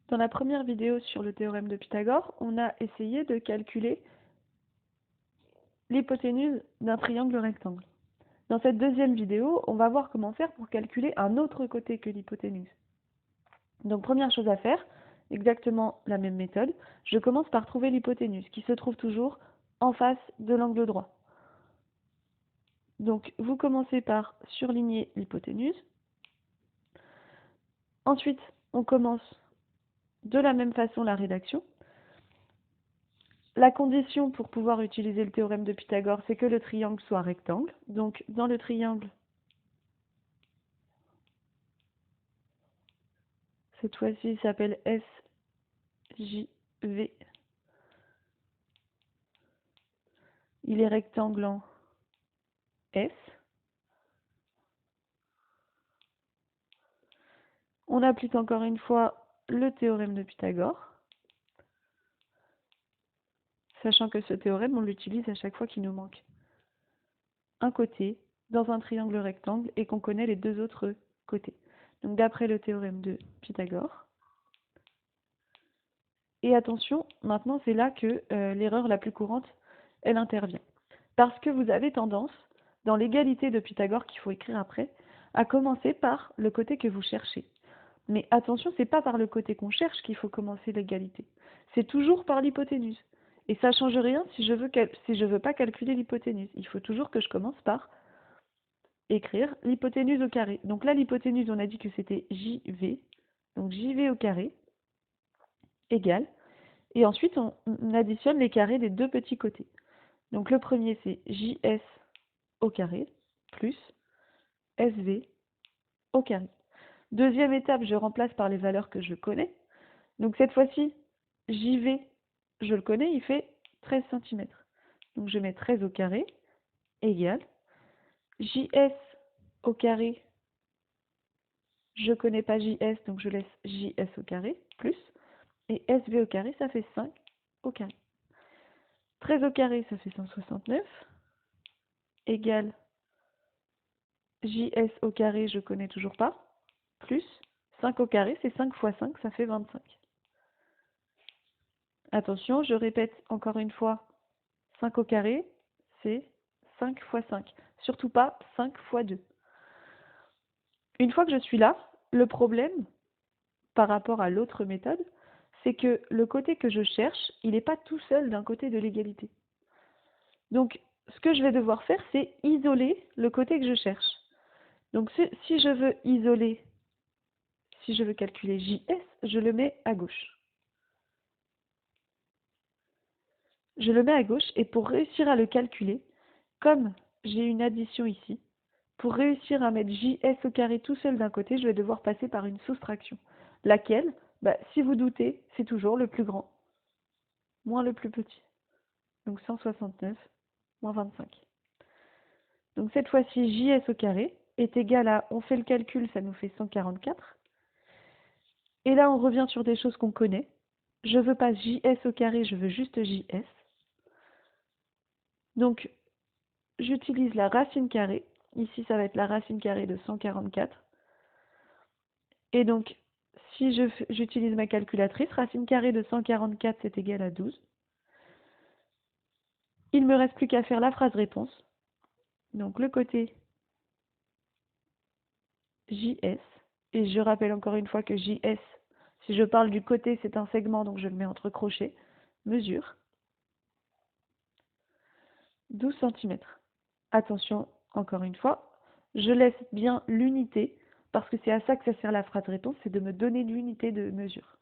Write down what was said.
Dans la première vidéo sur le théorème de Pythagore, on a essayé de calculer l'hypoténuse d'un triangle rectangle. Dans cette deuxième vidéo, on va voir comment faire pour calculer un autre côté que l'hypoténuse. Donc première chose à faire, exactement la même méthode, je commence par trouver l'hypoténuse, qui se trouve toujours en face de l'angle droit. Donc vous commencez par surligner l'hypoténuse. Ensuite, on commence de la même façon la rédaction. La condition pour pouvoir utiliser le théorème de Pythagore, c'est que le triangle soit rectangle. Donc dans le triangle, cette fois-ci, il s'appelle SJV. Il est rectangle en S. On applique encore une fois le théorème de Pythagore, sachant que ce théorème, on l'utilise à chaque fois qu'il nous manque un côté dans un triangle rectangle et qu'on connaît les deux autres côtés. Donc d'après le théorème de Pythagore. Et attention, maintenant c'est là que l'erreur la plus courante, elle intervient. Parce que vous avez tendance, dans l'égalité de Pythagore qu'il faut écrire après, à commencer par le côté que vous cherchez. Mais attention, c'est pas par le côté qu'on cherche qu'il faut commencer l'égalité. C'est toujours par l'hypoténuse. Et ça ne change rien si je veux pas calculer l'hypoténuse. Il faut toujours que je commence par écrire l'hypoténuse au carré. Donc là, l'hypoténuse, on a dit que c'était JV. Donc JV au carré égale. Et ensuite, on additionne les carrés des deux petits côtés. Donc le premier, c'est JS au carré plus SV au carré. Deuxième étape, je remplace par les valeurs que je connais. Donc cette fois-ci, JV, je le connais, il fait 13 cm. Donc je mets 13 au carré égale JS au carré. Je ne connais pas JS, donc je laisse JS au carré plus. Et SV au carré, ça fait 5 au carré. 13 au carré, ça fait 169. Égale JS au carré, je ne connais toujours pas. Plus 5 au carré, c'est 5 fois 5, ça fait 25. Attention, je répète encore une fois, 5 au carré, c'est 5 fois 5. Surtout pas 5 fois 2. Une fois que je suis là, le problème, par rapport à l'autre méthode, c'est que le côté que je cherche, il n'est pas tout seul d'un côté de l'égalité. Donc, ce que je vais devoir faire, c'est isoler le côté que je cherche. Donc, si je veux isoler, si je veux calculer JS, je le mets à gauche. Je le mets à gauche et pour réussir à le calculer, comme j'ai une addition ici, pour réussir à mettre JS au carré tout seul d'un côté, je vais devoir passer par une soustraction. Laquelle, si vous doutez, c'est toujours le plus grand moins le plus petit. Donc 169 moins 25. Donc cette fois-ci, JS au carré est égal à, on fait le calcul, ça nous fait 144. Et là, on revient sur des choses qu'on connaît. Je ne veux pas JS au carré, je veux juste JS. Donc, j'utilise la racine carrée. Ici, ça va être la racine carrée de 144. Et donc, si j'utilise ma calculatrice, racine carrée de 144, c'est égal à 12. Il ne me reste plus qu'à faire la phrase réponse. Donc, le côté JS. Et je rappelle encore une fois que JS, si je parle du côté, c'est un segment, donc je le mets entre crochets. Mesure 12 cm. Attention, encore une fois, je laisse bien l'unité, parce que c'est à ça que ça sert la phrase réponse, c'est de me donner l'unité de mesure.